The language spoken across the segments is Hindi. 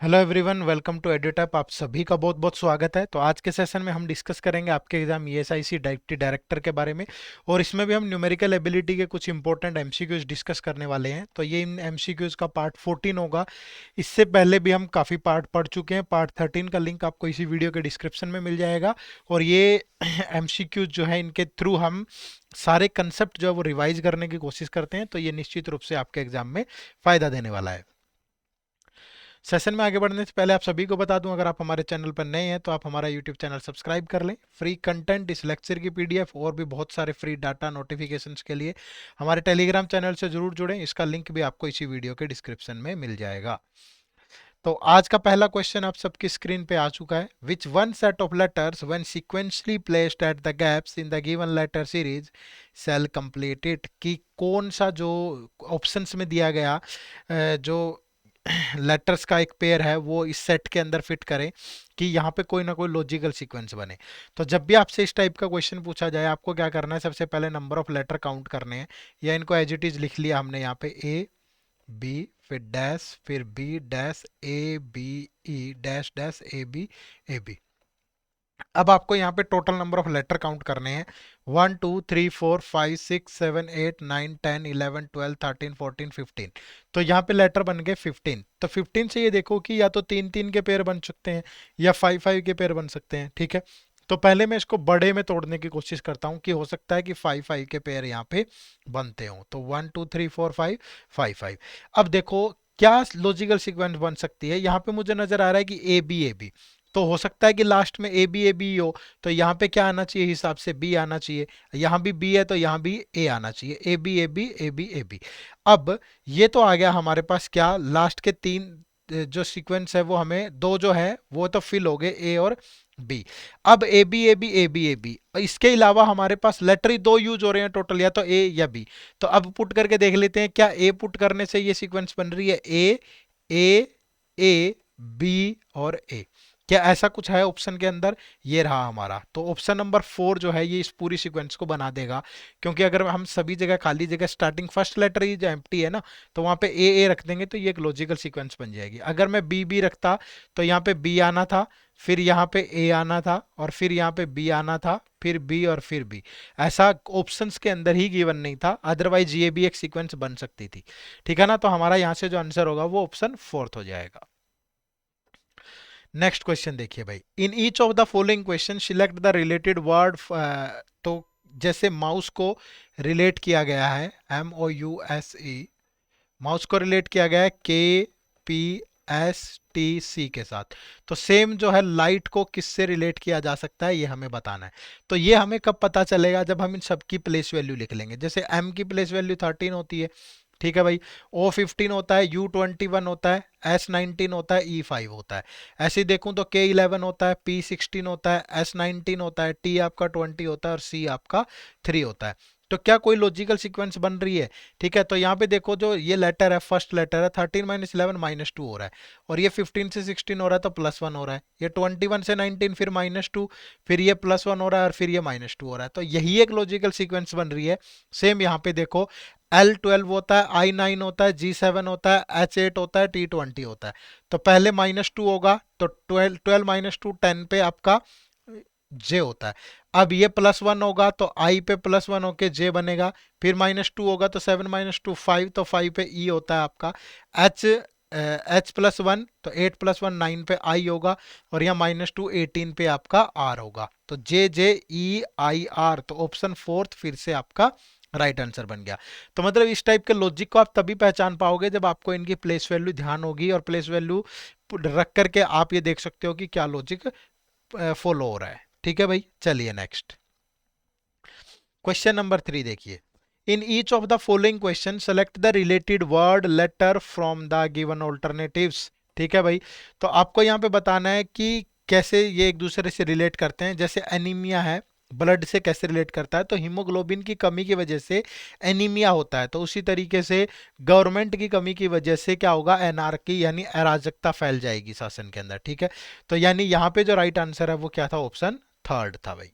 Hello everyone, welcome to Edutap. आप सभी का बहुत बहुत स्वागत है। तो आज के सेशन में हम डिस्कस करेंगे आपके एग्जाम ईएसआईसी डिप्टी डायरेक्टर के बारे में, और इसमें भी हम न्यूमेरिकल एबिलिटी के कुछ इंपॉर्टेंट एमसीक्यूज डिस्कस करने वाले हैं। तो ये इन एमसीक्यूज का पार्ट 14 होगा। इससे पहले भी हम काफ़ी पार्ट पढ़ चुके हैं। पार्ट 13 का लिंक आपको इसी वीडियो के डिस्क्रिप्शन में मिल जाएगा। और ये एमसीक्यूज जो है, इनके थ्रू हम सारे कंसेप्ट जो है वो रिवाइज करने की कोशिश करते हैं। तो ये निश्चित रूप से आपके एग्जाम में फ़ायदा देने वाला है। सेशन में आगे बढ़ने से पहले आप सभी को बता दूं, अगर आप हमारे चैनल पर नए हैं तो आप हमारा यूट्यूब चैनल सब्सक्राइब कर लें। फ्री कंटेंट, इस लेक्चर की पीडीएफ और भी बहुत सारे फ्री डाटा नोटिफिकेशंस के लिए हमारे टेलीग्राम चैनल से जरूर जुड़ें। इसका लिंक भी आपको इसी वीडियो के डिस्क्रिप्शन में मिल जाएगा। तो आज का पहला क्वेश्चन आप सबकी स्क्रीन पे आ चुका है। Which one set of letters when sequentially placed at the gaps in the given letter series shall complete it, कि कौन सा जो ऑप्शंस में दिया गया जो लेटर्स का एक पेयर है वो इस सेट के अंदर फिट करें कि यहाँ पे कोई ना कोई लॉजिकल सीक्वेंस बने। तो जब भी आपसे इस टाइप का क्वेश्चन पूछा जाए, आपको क्या करना है, सबसे पहले नंबर ऑफ लेटर काउंट करने हैं, या इनको एज इट इज लिख लिया हमने यहाँ पे ए बी, फिर डैश, फिर B dash, A B E dash dash, A B, A B. अब आपको यहाँ पे total number of letter count करने हैं। 1 2 3 4 5 6 7 8 9 10 11 12 13 14 15। तो यहाँ पे लेटर बन गए 15। तो 15 से ये देखो कि या तो 3 3 के पेयर बन सकते हैं या 5 5 के पेयर बन सकते हैं। ठीक है, तो पहले मैं इसको बड़े में तोड़ने की कोशिश करता हूँ कि हो सकता है कि 5 5 के पेयर यहाँ पे बनते हों। तो 1 2 3 4 5 5 5। अब देखो क्या लॉजिकल सीक्वेंस बन सकती है। यहाँ पे मुझे नजर आ रहा है कि ए बी, तो हो सकता है कि लास्ट में ए बी हो। तो यहाँ पे क्या आना चाहिए, हिसाब से बी आना चाहिए। यहाँ भी बी है तो यहाँ भी ए आना चाहिए। A B A B A B A B. अब ये तो आ गया हमारे पास, क्या लास्ट के तीन जो सीक्वेंस है वो हमें दो जो है वो तो फिल हो गए, ए और बी। अब A B A B A B A B, इसके अलावा हमारे पास लेटर ही दो यूज हो रहे हैं टोटल, या तो ए या बी। तो अब पुट करके देख लेते हैं, क्या ए पुट करने से ये सीक्वेंस बन रही है, ए बी और ए। क्या ऐसा कुछ है ऑप्शन के अंदर? ये रहा हमारा। तो ऑप्शन नंबर 4 जो है ये इस पूरी सीक्वेंस को बना देगा, क्योंकि अगर हम सभी जगह खाली जगह स्टार्टिंग फर्स्ट लेटर ही जो एम्प्टी है ना, तो वहां पे ए रख देंगे तो ये एक लॉजिकल सीक्वेंस बन जाएगी। अगर मैं बी रखता तो यहाँ पे बी आना था, फिर यहाँ पे ए आना था, और फिर यहाँ पे बी आना था, फिर बी और फिर बी। ऐसा ऑप्शंस के अंदर ही गिवन नहीं था, अदरवाइज ये भी एक सीक्वेंस बन सकती थी। ठीक है ना, तो हमारा यहाँ से जो आंसर होगा वो ऑप्शन 4 हो जाएगा। नेक्स्ट क्वेश्चन देखिए भाई, इन each of the following question select the related word. तो जैसे माउस को रिलेट किया गया है, MOUSE, माउस को रिलेट किया गया है KPSTC के साथ, तो सेम जो है लाइट को किससे रिलेट किया जा सकता है ये हमें बताना है। तो ये हमें कब पता चलेगा, जब हम इन सब की प्लेस वैल्यू लिख लेंगे। जैसे M की प्लेस वैल्यू 13 होती है, ठीक है भाई। O15 होता है, U21 होता है, S19 होता है, E5 होता है। ऐसे ही देखूं तो K11 होता है, P16 होता है, S19 होता है, T आपका 20 होता है और C आपका 3 होता है। तो क्या कोई लॉजिकल सीक्वेंस बन रही है? ठीक है, तो यहाँ पे देखो जो ये लेटर है, फर्स्ट लेटर है, 13 - 11 -2 हो रहा है, और ये 15 से 16 हो रहा है तो +1 हो रहा है, ये 21 से 19 फिर -2, फिर ये +1 हो रहा है और फिर ये -2 हो रहा है। तो यही एक लॉजिकल सीक्वेंस बन रही है। सेम यहाँ पे देखो, L12 होता है, I9 होता है, G7 होता है, H8 होता है, T20 होता है। तो पहले -2 होगा तो 12 - 2 10 पे आपका जे होता है। अब ये +1 होगा तो आई पे +1 होके जे बनेगा, फिर -2 होगा तो 7 - 2 5, तो 5 पे ई होता है आपका। एच H+1 तो 8 + 1 9 पे आई होगा, और यहाँ -2 18 पे आपका आर होगा। तो JJEIR, तो ऑप्शन 4 फिर से आपका राइट आंसर बन गया। तो मतलब इस टाइप के लॉजिक को आप तभी पहचान पाओगे जब आपको इनकी प्लेस वैल्यू ध्यान होगी, और प्लेस वैल्यू रख करके आप ये देख सकते हो कि क्या लॉजिक फॉलो हो रहा है। ठीक है भाई, चलिए नेक्स्ट क्वेश्चन नंबर 3 देखिए। In each of the following question select the related word letter from the given alternatives. ठीक है भाई, तो आपको यहाँ पे बताना है कि कैसे ये एक दूसरे से रिलेट करते हैं। जैसे एनीमिया है, ब्लड से कैसे रिलेट करता है, तो हीमोग्लोबिन की कमी की वजह से एनीमिया होता है। तो उसी तरीके से गवर्नमेंट की कमी की वजह से क्या होगा, एनार्की यानी अराजकता फैल जाएगी शासन के अंदर। ठीक है, तो यानी यहाँ पे जो राइट आंसर है वो क्या था, ऑप्शन 3 था भाई।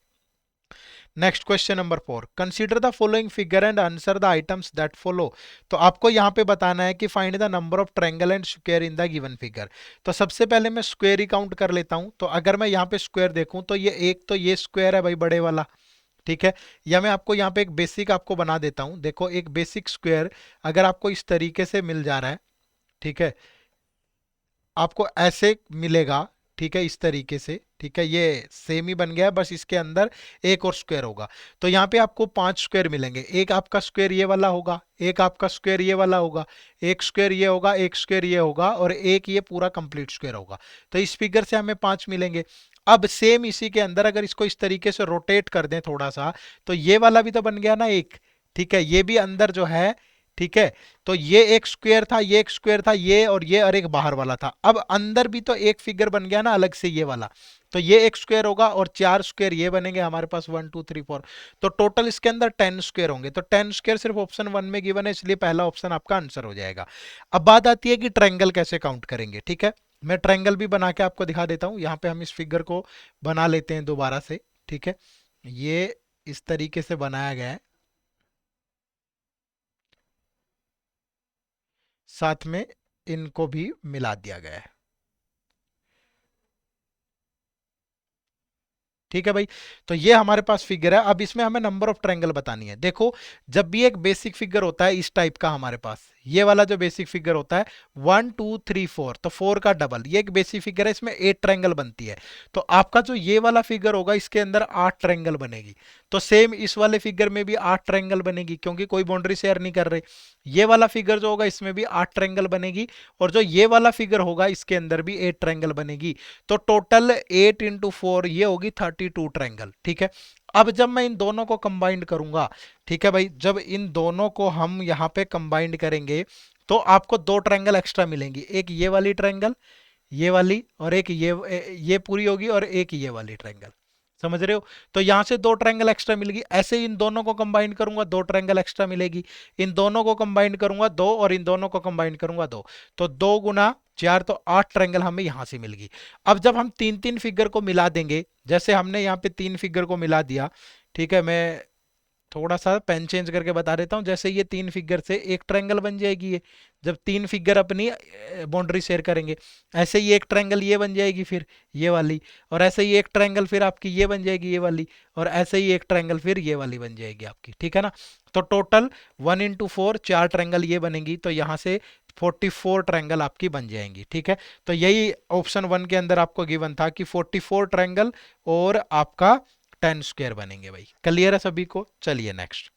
Next question number 4, consider the following figure and answer the items that follow. तो आपको यहाँ पे बताना है कि find the number of triangle and square in the given figure. तो सबसे पहले मैं स्क्वायर ही काउंट कर लेता हूँ। तो अगर मैं यहाँ पे स्क्वायर देखूँ तो ये एक तो ये स्क्वायर है भाई बड़े वाला, ठीक है। या मैं आपको यहाँ पे एक बेसिक आपको बना देता हूँ। देखो एक बेसिक स्क्वायर अगर आपको इस तरीके से मिल जा रहा है, ठीक है, आपको ऐसे मिलेगा, ठीक है, इस तरीके से, ठीक है, ये सेम ही बन गया है, बस इसके अंदर एक और स्क्वायर होगा। तो यहाँ पे आपको 5 स्क्वायर मिलेंगे। एक आपका स्क्वायर ये वाला होगा, एक आपका स्क्वायर ये वाला होगा, एक स्क्वायर ये होगा, एक स्क्वायर ये होगा, और एक ये पूरा कंप्लीट स्क्वायर होगा। तो इस फिगर से हमें 5 मिलेंगे। अब सेम इसी के अंदर अगर इसको इस तरीके से रोटेट कर दें थोड़ा सा, तो ये वाला भी तो बन गया ना एक, ठीक है, ये भी अंदर जो है, ठीक है। तो ये एक स्क्वायर था, ये एक स्क्वायर था, ये और एक बाहर वाला था। अब अंदर भी तो एक फिगर बन गया ना अलग से ये वाला। तो ये एक स्क्वायर होगा और 4 स्क्वायर ये बनेंगे हमारे पास, 1 2 3 4। तो टोटल इसके अंदर 10 स्क्वायर होंगे। तो 10 स्क्वायर सिर्फ ऑप्शन 1 में गिवन है, इसलिए पहला ऑप्शन आपका आंसर हो जाएगा। अब बात आती है कि ट्रायंगल कैसे काउंट करेंगे, ठीक है। मैं ट्रायंगल भी बना के आपको दिखा देता हूं। यहाँ पे हम इस फिगर को बना लेते हैं दोबारा से, ठीक है। ये इस तरीके से बनाया गया है, साथ में इनको भी मिला दिया गया है, ठीक है भाई। तो ये हमारे पास फिगर है। अब इसमें हमें नंबर ऑफ ट्रायंगल बतानी है। देखो जब भी एक बेसिक फिगर होता है इस टाइप का हमारे पास, ये वाला जो बेसिक फिगर होता है 1 2 3 4, तो 4 का डबल, ये एक बेसिक फिगर है, इसमें 8 ट्रायंगल बनती है। तो आपका जो ये वाला फिगर होगा इसके अंदर 8 ट्रायंगल बनेगी। तो सेम इस वाले फिगर में भी 8 ट्रायंगल बनेगी, क्योंकि कोई बाउंड्री शेयर नहीं कर रहे। ये वाला फिगर जो होगा इसमें भी 8 ट्रायंगल बनेगी, और जो ये वाला फिगर होगा इसके अंदर भी 8 ट्रायंगल बनेगी। तो टोटल 8 × 4 ये होगी 32 ट्रायंगल, ठीक है। अब जब मैं इन दोनों को कंबाइंड करूंगा, ठीक है भाई, जब इन दोनों को हम यहाँ पे कंबाइंड करेंगे तो आपको 2 ट्रायंगल एक्स्ट्रा मिलेंगी। एक ये वाली ट्रायंगल, ये वाली, और एक ये पूरी होगी, और एक ये वाली ट्रायंगल, समझ रहे हो। तो यहां से 2 ट्रायंगल एक्स्ट्रा मिलेगी। ऐसे ही इन दोनों को कंबाइन करूंगा, 2 ट्रायंगल एक्स्ट्रा मिलेगी। इन दोनों को कंबाइन करूंगा 2, और इन दोनों को कंबाइन करूंगा 2। तो 2 × 4 तो 8 ट्रायंगल हमें यहां से मिल गई। अब जब हम 3 3 फिगर को मिला देंगे, जैसे हमने यहाँ पे 3 फिगर को मिला दिया, ठीक है, मैं थोड़ा सा पेन चेंज करके बता देता हूँ। जैसे ये 3 फिगर से एक ट्रायंगल बन जाएगी, ये जब 3 फिगर अपनी बाउंड्री शेयर करेंगे, ऐसे ही एक ट्रायंगल ये बन जाएगी फिर ये वाली, और ऐसे ही एक ट्रायंगल फिर आपकी ये बन जाएगी ये वाली, और ऐसे ही एक ट्रायंगल फिर ये वाली बन जाएगी आपकी, ठीक है ना। तो टोटल 1 × 4 4 ट्रायंगल ये बनेंगी। तो यहाँ से 44 ट्रायंगल आपकी बन जाएंगी, ठीक है। तो यही ऑप्शन 1 के अंदर आपको गिवन था कि 44 ट्रायंगल और आपका 10 स्क्वायर बनेंगे भाई। क्लियर है सभी को। चलिए next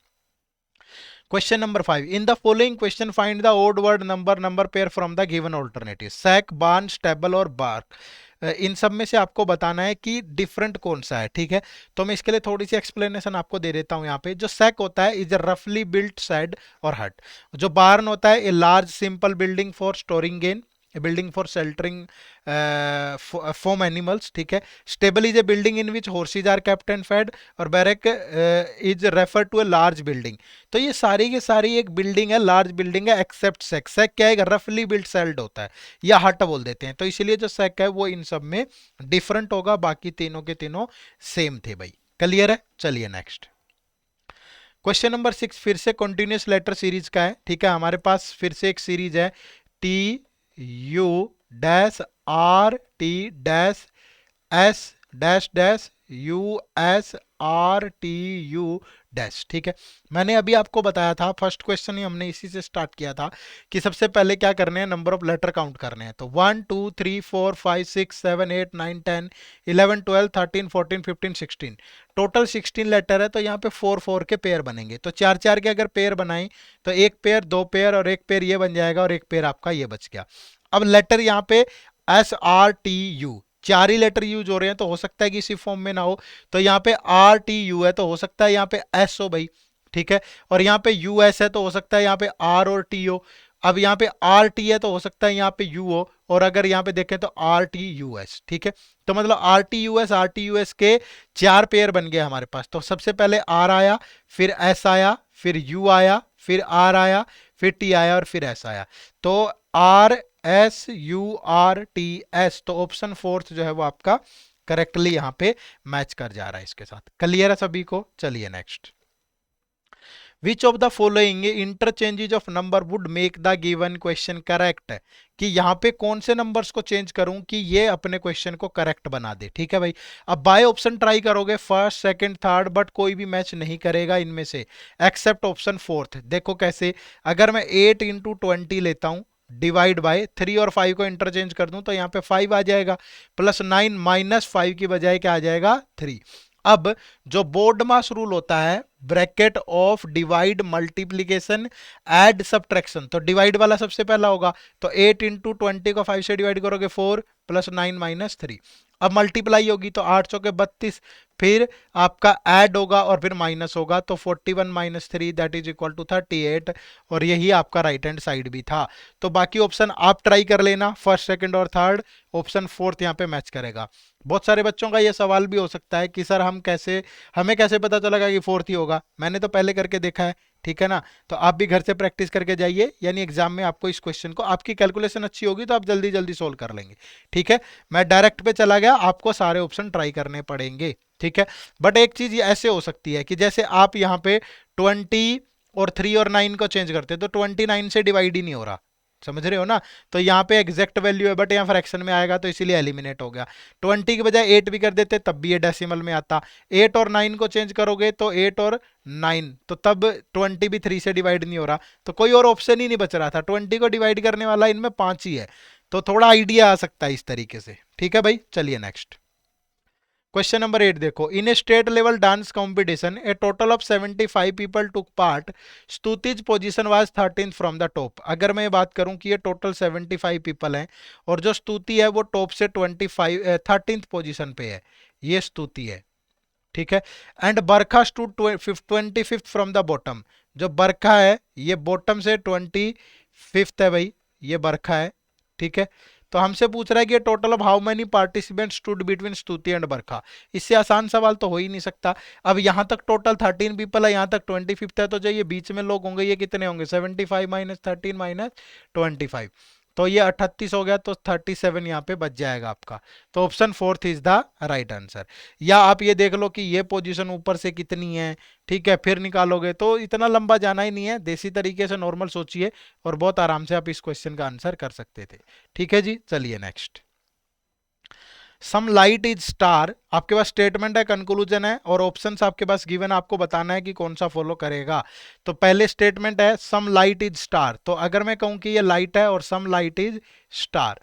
question number 5, in the following question find the odd word number pair from the given alternative. Sack, barn, stable और बार्क, इन सब में से आपको बताना है कि डिफरेंट कौन सा है, ठीक है। तो मैं इसके लिए थोड़ी सी एक्सप्लेनेशन आपको दे देता हूं। यहाँ पे जो सैक होता है इज अ रफली बिल्ट शेड और हट। जो बार्न होता है a large simple building for storing grain, building for sheltering farm animals, ठीक है। Stable is a building in which horses are kept and fed, और barrack is refer to a large building. तो ये सारी की सारी एक बिल्डिंग है, लार्ज बिल्डिंग है, एक्सेप्ट सेक। सेक क्या है, रफली बिल्ट सेल्ड होता है, या हट बोल देते हैं। तो इसलिए जो सेक है वो इन सब में डिफरेंट होगा, बाकी तीनों के तीनों सेम थे भाई। क्लियर है। चलिए नेक्स्ट क्वेश्चन नंबर 6 फिर से कंटिन्यूस लेटर सीरीज का है, ठीक है। हमारे पास फिर से एक सीरीज है, T U dash R T dash S dash dash U S R T U dash, ठीक है। मैंने अभी आपको बताया था, फर्स्ट क्वेश्चन ही हमने इसी से स्टार्ट किया था कि सबसे पहले क्या करने हैं, नंबर ऑफ लेटर काउंट करने हैं। तो 1 2 3 4 5 6 7 8 9 10 11 12 13 14 15 16, टोटल 16 लेटर है। तो यहाँ पे 4 4 के पेयर बनेंगे। तो 4 4 के अगर पेयर बनाए तो एक पेयर, दो पेयर, और एक पेयर ये बन जाएगा, और एक पेयर आपका ये बच गया। अब लेटर यहाँ पे एस आर टी यू, 4 ही लेटर यूज हो रहे हैं, तो हो सकता है कि इसी फॉर्म में ना हो। तो यहाँ पे आर टी यू है, तो हो सकता है यहाँ पे एस हो भाई, ठीक है। और यहाँ पे यू एस है, तो हो सकता है यहाँ पे आर और टी हो। अब यहाँ पे आर टी है, तो हो सकता है यहाँ पे यू हो। और अगर यहाँ पे देखें तो आर टी यू एस, ठीक है। तो मतलब आर टी यू एस के 4 पेयर बन गए हमारे पास। तो सबसे पहले आर आया, फिर एस आया, फिर यू आया, फिर आर आया, फिर टी आया, और फिर एस आया। तो R S U R T S, तो ऑप्शन फोर्थ जो है वो आपका करेक्टली यहाँ पे मैच कर जा रहा है इसके साथ। क्लियर है सभी को? चलिए next. Which of the following interchanges of number would make the given question correct, कि यहाँ पे कौन से नंबर्स को चेंज करूं कि ये अपने क्वेश्चन को करेक्ट बना दे। ठीक है भाई, अब बाय ऑप्शन ट्राई करोगे फर्स्ट सेकंड थर्ड, बट कोई भी मैच नहीं करेगा इनमें से एक्सेप्ट ऑप्शन फोर्थ। देखो कैसे, अगर मैं 8 इंटू 20 लेता हूं डिवाइड बाय 3 और 5 को इंटरचेंज कर दूं तो यहाँ पे 5 आ जाएगा, प्लस 9 माइनस 5 की बजाय क्या आ जाएगा 3। अब जो बोर्ड मास रूल होता है bracket of divide multiplication add subtraction, तो डिवाइड वाला सबसे पहला होगा, तो 8 इंटू 20 को 5 से डिवाइड करोगे 4 प्लस 9 माइनस 3। अब मल्टीप्लाई होगी तो 8 चौके 32, फिर आपका ऐड होगा और फिर माइनस होगा, तो 41 minus 3 that is equal to 38, और यही आपका राइट हैंड साइड भी था। तो बाकी ऑप्शन आप ट्राई कर लेना, फर्स्ट सेकंड और थर्ड, ऑप्शन फोर्थ यहाँ पे मैच करेगा। बहुत सारे बच्चों का ये सवाल भी हो सकता है कि सर हमें कैसे पता चलेगा कि फोर्थ ही होगा, मैंने तो पहले करके देखा है। ठीक है ना, तो आप भी घर से प्रैक्टिस करके जाइए, यानी एग्जाम में आपको इस क्वेश्चन को, आपकी कैलकुलेशन अच्छी होगी तो आप जल्दी जल्दी सोल्व कर लेंगे। ठीक है, मैं डायरेक्ट पे चला गया, आपको सारे ऑप्शन ट्राई करने पड़ेंगे। ठीक है, बट एक चीज ऐसे हो सकती है कि जैसे आप यहाँ पे 20 और 3 और 9 को चेंज करते तो 29 से डिवाइड ही नहीं हो रहा, समझ रहे हो ना, तो यहाँ पे एग्जैक्ट वैल्यू है बट यहाँ फ्रैक्शन में आएगा तो इसीलिए एलिमिनेट हो गया। 20 की बजाय 8 भी कर देते तब भी ये डेसिमल में आता। 8 और 9 को चेंज करोगे तो 8 और 9, तो तब 20 भी 3 से डिवाइड नहीं हो रहा, तो कोई और ऑप्शन ही नहीं बच रहा था, 20 को डिवाइड करने वाला इनमें 5 ही है, तो थोड़ा आइडिया आ सकता है इस तरीके से। ठीक है भाई, चलिए नेक्स्ट क्वेश्चन नंबर 8 देखो, in a state level dance competition a total of 75 people took part, Stuti's position was 13th from the top. अगर मैं ये बात करूं कि ये टोटल 75 पीपल हैं और जो स्तुति है वो टॉप से 13th पोजीशन पे है, ये स्तुति है। ठीक है, and Barkha stood 25th from the bottom, जो बरखा है ये बॉटम से 25th है भाई, ये बरखा है। ठीक है, तो हमसे पूछ रहा है कि total of how many participant stood between स्तुति एंड बरखा, इससे आसान सवाल तो हो ही नहीं सकता। अब यहां तक टोटल 13 पीपल है, यहां तक 25th है, तो जो ये बीच में लोग होंगे ये कितने होंगे, 75 माइनस 13 माइनस 25, तो ये 38 हो गया, तो 37 यहाँ पे बच जाएगा आपका, तो option fourth is the right answer. या आप ये देख लो कि ये पोजीशन ऊपर से कितनी है, ठीक है, फिर निकालोगे, तो इतना लंबा जाना ही नहीं है, देसी तरीके से नॉर्मल सोचिए और बहुत आराम से आप इस क्वेश्चन का आंसर कर सकते थे। ठीक है जी, चलिए next. Some light is star, आपके पास स्टेटमेंट है, कंक्लूजन है और ऑप्शंस आपके पास गिवन है, आपको बताना है कि कौन सा फॉलो करेगा। तो पहले स्टेटमेंट है सम लाइट इज स्टार, तो अगर मैं कहूं कि ये लाइट है और some light is star,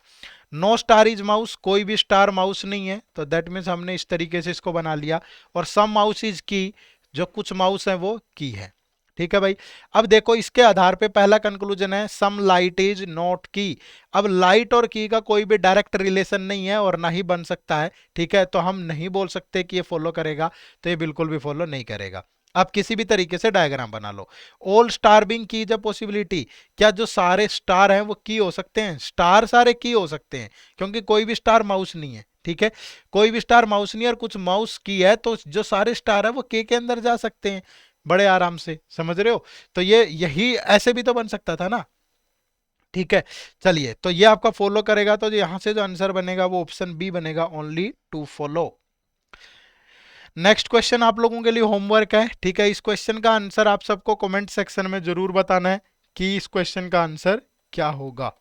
no star is mouse, कोई भी स्टार माउस नहीं है, तो दैट मीन्स हमने इस तरीके से इसको बना लिया, और सम माउस इज की, जो कुछ माउस है वो की है। ठीक है भाई, अब देखो इसके आधार पे पहला कंक्लूजन है सम लाइट इज नॉट की। अब लाइट और की का कोई भी डायरेक्ट रिलेशन नहीं है और ना ही बन सकता है, ठीक है, तो हम नहीं बोल सकते कि ये फॉलो करेगा, तो ये बिल्कुल भी फॉलो नहीं करेगा। आप किसी भी तरीके से डायग्राम बना लो। ऑल स्टार बिंग की ज पॉसिबिलिटी, क्या जो सारे स्टार हैं वो की हो सकते हैं, स्टार सारे की हो सकते हैं, क्योंकि कोई भी स्टार माउस नहीं है। ठीक है, कोई भी स्टार माउस नहीं है और कुछ माउस की है, तो जो सारे स्टार है वो के अंदर जा सकते हैं बड़े आराम से, समझ रहे हो, तो ये यही ऐसे भी तो बन सकता था ना। ठीक है, चलिए, तो ये आपका फॉलो करेगा, तो यहां से जो आंसर बनेगा वो ऑप्शन बी बनेगा, only two follow. Next question आप लोगों के लिए होमवर्क है। ठीक है, इस क्वेश्चन का आंसर आप सबको कमेंट सेक्शन में जरूर बताना है कि इस क्वेश्चन का आंसर क्या होगा।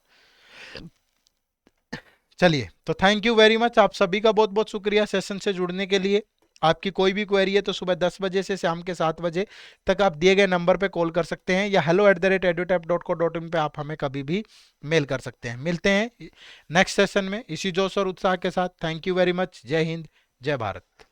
चलिए, तो थैंक यू वेरी मच, आप सभी का बहुत बहुत शुक्रिया सेशन से जुड़ने के लिए। आपकी कोई भी क्वेरी है तो सुबह 10 बजे से शाम के 7 बजे तक आप दिए गए नंबर पे कॉल कर सकते हैं, या hello@edutap.co.in पे आप हमें कभी भी मेल कर सकते हैं। मिलते हैं नेक्स्ट सेशन में इसी जोश और उत्साह के साथ। थैंक यू वेरी मच, जय हिंद, जय भारत।